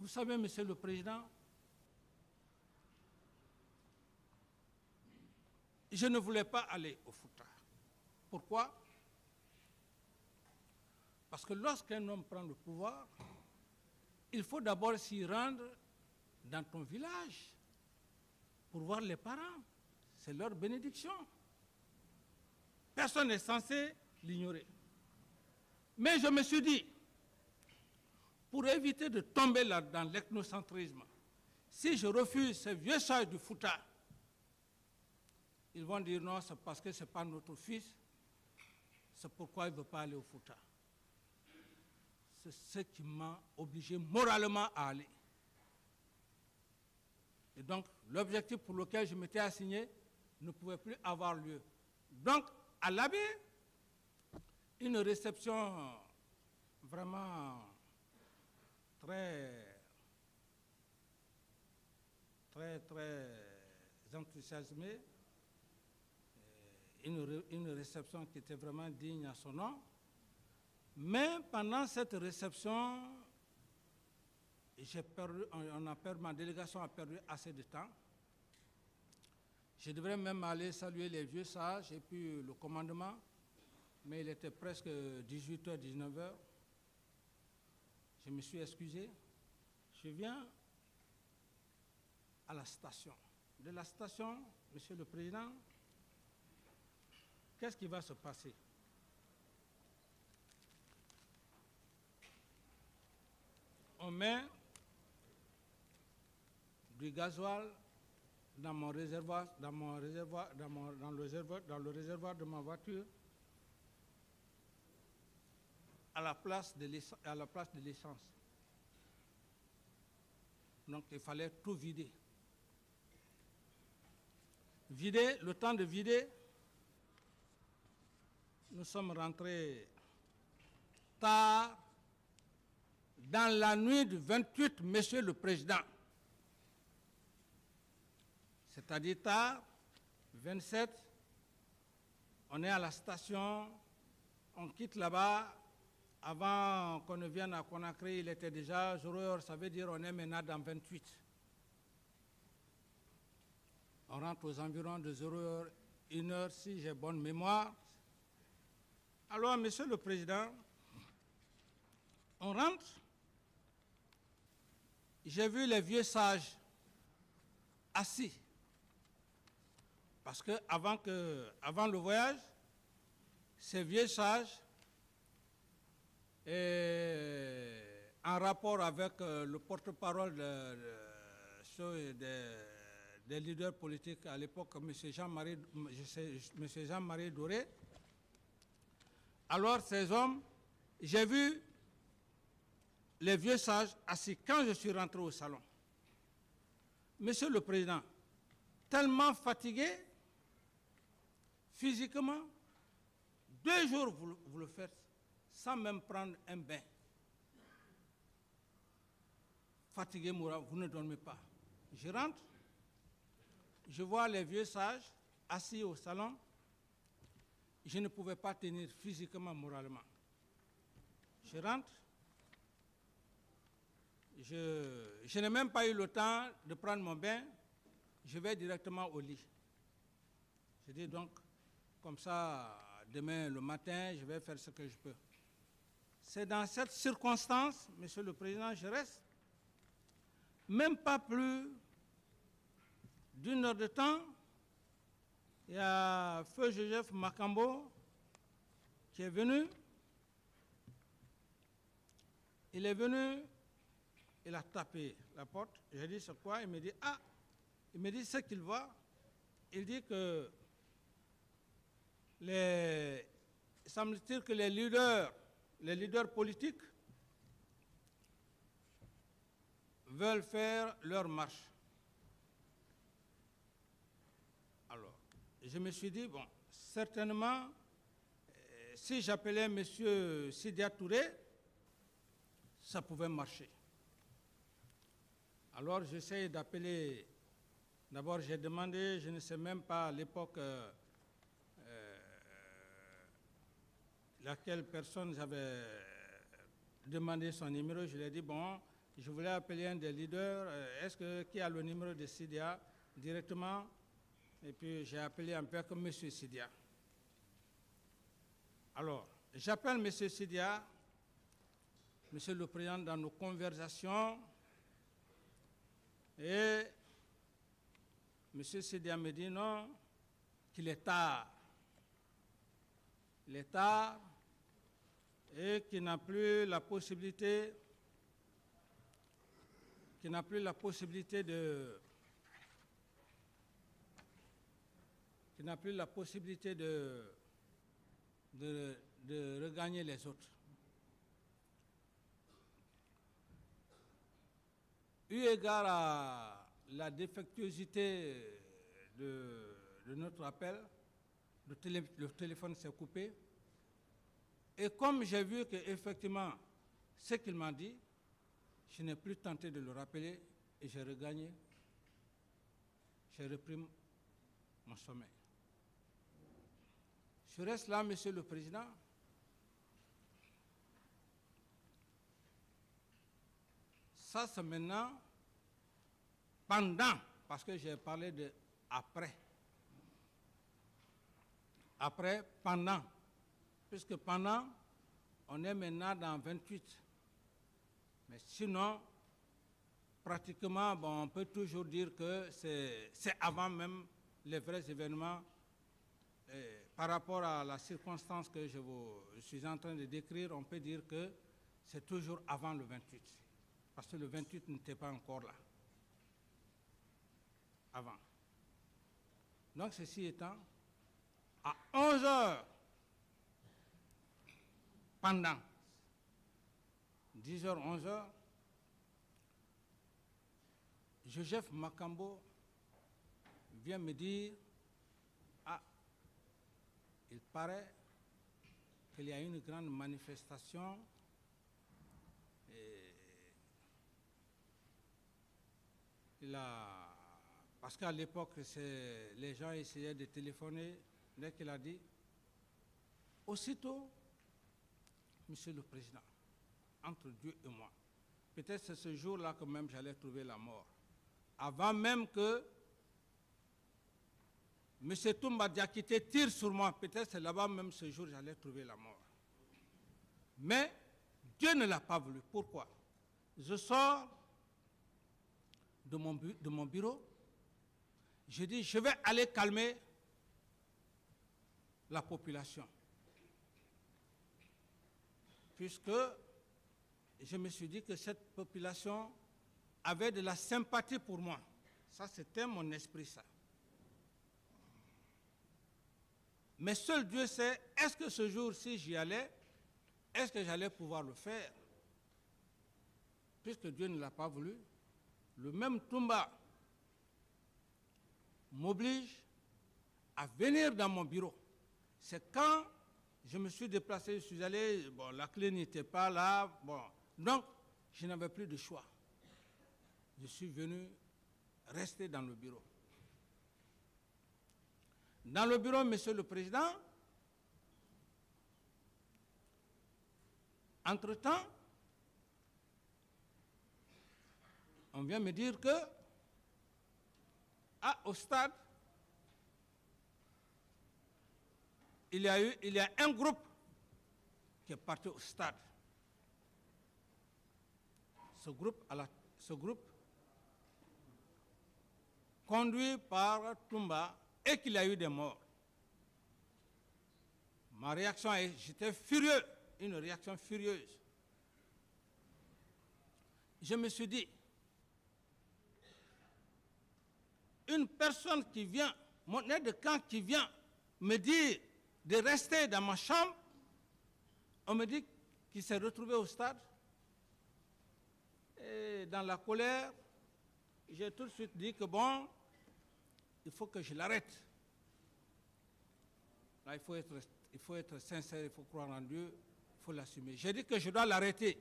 Vous savez, Monsieur le Président, je ne voulais pas aller au Fouta. Pourquoi? Parce que lorsqu'un homme prend le pouvoir, il faut d'abord s'y rendre dans ton village pour voir les parents. C'est leur bénédiction. Personne n'est censé l'ignorer. Mais je me suis dit, pour éviter de tomber là dans l'ethnocentrisme, si je refuse ces vieux sages du Fouta, ils vont dire non, c'est parce que ce n'est pas notre fils, c'est pourquoi il ne veut pas aller au Fouta. C'est ce qui m'a obligé moralement à aller. Et donc, l'objectif pour lequel je m'étais assigné ne pouvait plus avoir lieu. Donc, à l'abbé, une réception vraiment très enthousiasmée, une réception qui était vraiment digne à son nom. Mais pendant cette réception, ma délégation a perdu assez de temps. Je devrais même aller saluer les vieux sages et puis le commandement, mais il était presque 18h, 19h. Je me suis excusé. Je viens à la station. De la station, Monsieur le Président, qu'est-ce qui va se passer? On met du gasoil dans mon réservoir, dans le réservoir de ma voiture, à la place de l'essence. Donc il fallait tout vider. Le temps de vider, nous sommes rentrés tard dans la nuit du 28, Monsieur le Président. C'est-à-dire tard, 27, on est à la station, on quitte là-bas. Avant qu'on ne vienne à Conakry, il était déjà 0h, ça veut dire on est maintenant dans 28. On rentre aux environs de 0h, 1h, si j'ai bonne mémoire. Alors, Monsieur le Président, on rentre. J'ai vu les vieux sages assis. Parce que avant le voyage, ces vieux sages, en rapport avec le porte-parole des leaders politiques à l'époque, M. Jean-Marie Doré, alors ces hommes, j'ai vu les vieux sages assis quand je suis rentré au salon. Monsieur le Président, tellement fatigué, physiquement, 2 jours vous le faites sans même prendre un bain. Fatigué, mourant, vous ne dormez pas. Je rentre, je vois les vieux sages assis au salon. Je ne pouvais pas tenir physiquement, moralement. Je rentre. Je n'ai même pas eu le temps de prendre mon bain. Je vais directement au lit. Je dis donc, comme ça, demain le matin, je vais faire ce que je peux. C'est dans cette circonstance, Monsieur le Président, je reste même pas plus d'1 heure de temps. Il y a Feu Joseph Makambo qui est venu. Il est venu, il a tapé la porte. J'ai dit c'est quoi? Il me dit ah, il me dit ce qu'il voit. Il dit que semble-t-il que les leaders politiques veulent faire leur marche. Alors, je me suis dit, bon, certainement, si j'appelais M. Sidia Touré, ça pouvait marcher. Alors, j'essaie d'appeler. D'abord, j'ai demandé, je ne sais même pas à l'époque laquelle personne j'avais demandé son numéro. Je lui ai dit, bon, je voulais appeler un des leaders. Qui a le numéro de Sidia directement? Et puis j'ai appelé un peu comme M. Sidia. Alors, j'appelle M. Sidia, Monsieur le Président, dans nos conversations, et M. Sidia me dit non, qu'il est tard. Il est tard et qu'il n'a plus la possibilité, de regagner les autres. Eu égard à la défectuosité de notre appel, le téléphone s'est coupé. Et comme j'ai vu qu'effectivement, ce qu'il m'a dit, je n'ai plus tenté de le rappeler et j'ai repris mon sommeil. Je reste là, Monsieur le Président. Ça, c'est maintenant, pendant, parce que j'ai parlé de après. Après, pendant. Puisque pendant, on est maintenant dans 28. Mais sinon, pratiquement, bon, on peut toujours dire que c'est avant même les vrais événements. Par rapport à la circonstance que je suis en train de décrire, on peut dire que c'est toujours avant le 28. Parce que le 28 n'était pas encore là. Avant. Donc, ceci étant, à 11 heures, pendant 10 h, 11 h, Joseph Makambo vient me dire, ah, il paraît qu'il y a une grande manifestation parce qu'à l'époque, les gens essayaient de téléphoner. Dès qu'il a dit, aussitôt, Monsieur le Président, entre Dieu et moi, peut-être c'est ce jour-là que même j'allais trouver la mort. Avant même que M. Toumba Diakité tire sur moi, peut-être c'est là-bas même ce jour j'allais trouver la mort. Mais Dieu ne l'a pas voulu. Pourquoi? Je sors de mon bureau, je dis, je vais aller calmer la population. Puisque je me suis dit que cette population avait de la sympathie pour moi. Ça, c'était mon esprit, ça. Mais seul Dieu sait, est-ce que ce jour-ci, j'y allais, est-ce que j'allais pouvoir le faire? Puisque Dieu ne l'a pas voulu, le même Toumba m'oblige à venir dans mon bureau. C'est quand je me suis déplacé, je suis allé, bon, la clé n'était pas là, bon, donc je n'avais plus de choix. Je suis venu rester dans le bureau. Dans le bureau, Monsieur le Président, entre-temps, on vient me dire que, au stade, il y a un groupe qui est parti au stade. Ce groupe conduit par Toumba, et qu'il y a eu des morts. Ma réaction, j'étais furieux, une réaction furieuse. Je me suis dit, une personne qui vient, mon aide de camp qui vient me dire de rester dans ma chambre, on me dit qu'il s'est retrouvé au stade. Et dans la colère, j'ai tout de suite dit que bon, il faut que je l'arrête. Là, il faut être sincère, il faut croire en Dieu, il faut l'assumer. J'ai dit que je dois l'arrêter.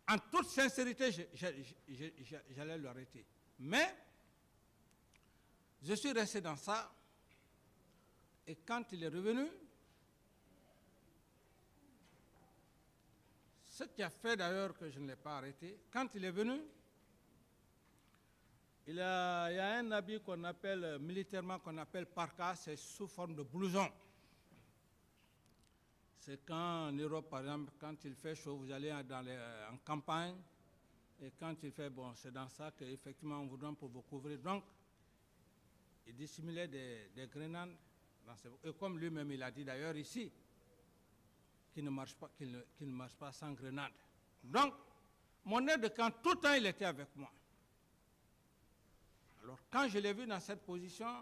En toute sincérité, j'allais l'arrêter. Mais, je suis resté dans ça, et quand il est revenu, Ce qui a fait d'ailleurs que je ne l'ai pas arrêté, quand il est venu, il y a un habit qu'on appelle, militairement, qu'on appelle parka, c'est sous forme de blouson. C'est quand en Europe, par exemple, quand il fait chaud, vous allez en campagne, et quand il fait bon, c'est dans ça qu'effectivement on vous donne pour vous couvrir. Donc, il dissimulait des grenades, et comme lui-même il a dit d'ailleurs ici, qu'il ne marche pas sans grenade. Donc, mon aide de camp, tout le temps, il était avec moi. Alors, quand je l'ai vu dans cette position,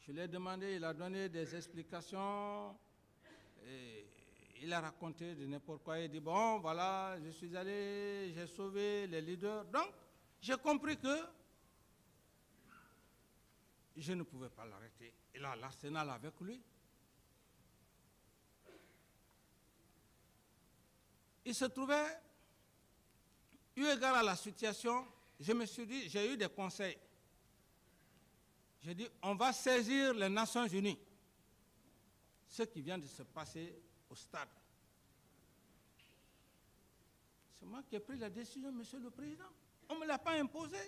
je l'ai demandé, il a donné des explications, et il a raconté de n'importe quoi. Il dit, bon, voilà, je suis allé, j'ai sauvé les leaders. Donc, j'ai compris que je ne pouvais pas l'arrêter. Il a l'arsenal avec lui. Il se trouvait, eu égard à la situation, je me suis dit, j'ai eu des conseils. J'ai dit, on va saisir les Nations Unies. Ce qui vient de se passer au stade. C'est moi qui ai pris la décision, Monsieur le Président. On ne me l'a pas imposé.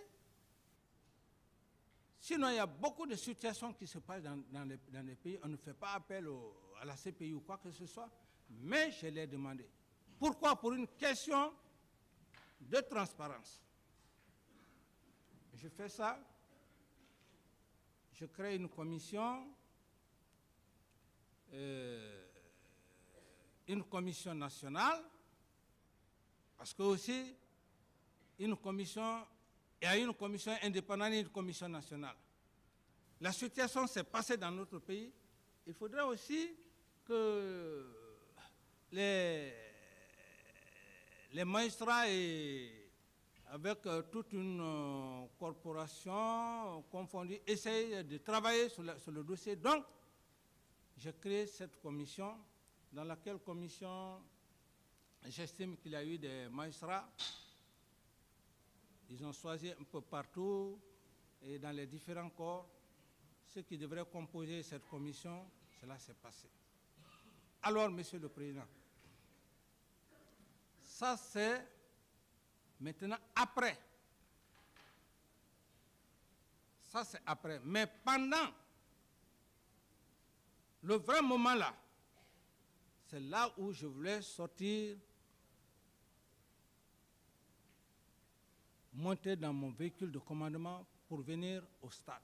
Sinon, il y a beaucoup de situations qui se passent dans les pays. On ne fait pas appel à la CPI ou quoi que ce soit. Mais je l'ai demandé. Pourquoi? Pour une question de transparence. Je fais ça. Je crée une commission nationale, parce que aussi, il y a une commission indépendante et une commission nationale. La situation s'est passée dans notre pays. Il faudrait aussi que les magistrats, avec toute une corporation confondue, essayent de travailler sur le dossier. Donc, j'ai créé cette commission, dans laquelle commission, j'estime qu'il y a eu des magistrats. Ils ont choisi un peu partout et dans les différents corps ceux qui devraient composer cette commission. Cela s'est passé. Alors, Monsieur le Président, ça c'est maintenant après. Ça c'est après. Mais pendant le vrai moment là, c'est là où je voulais sortir, monter dans mon véhicule de commandement pour venir au stade.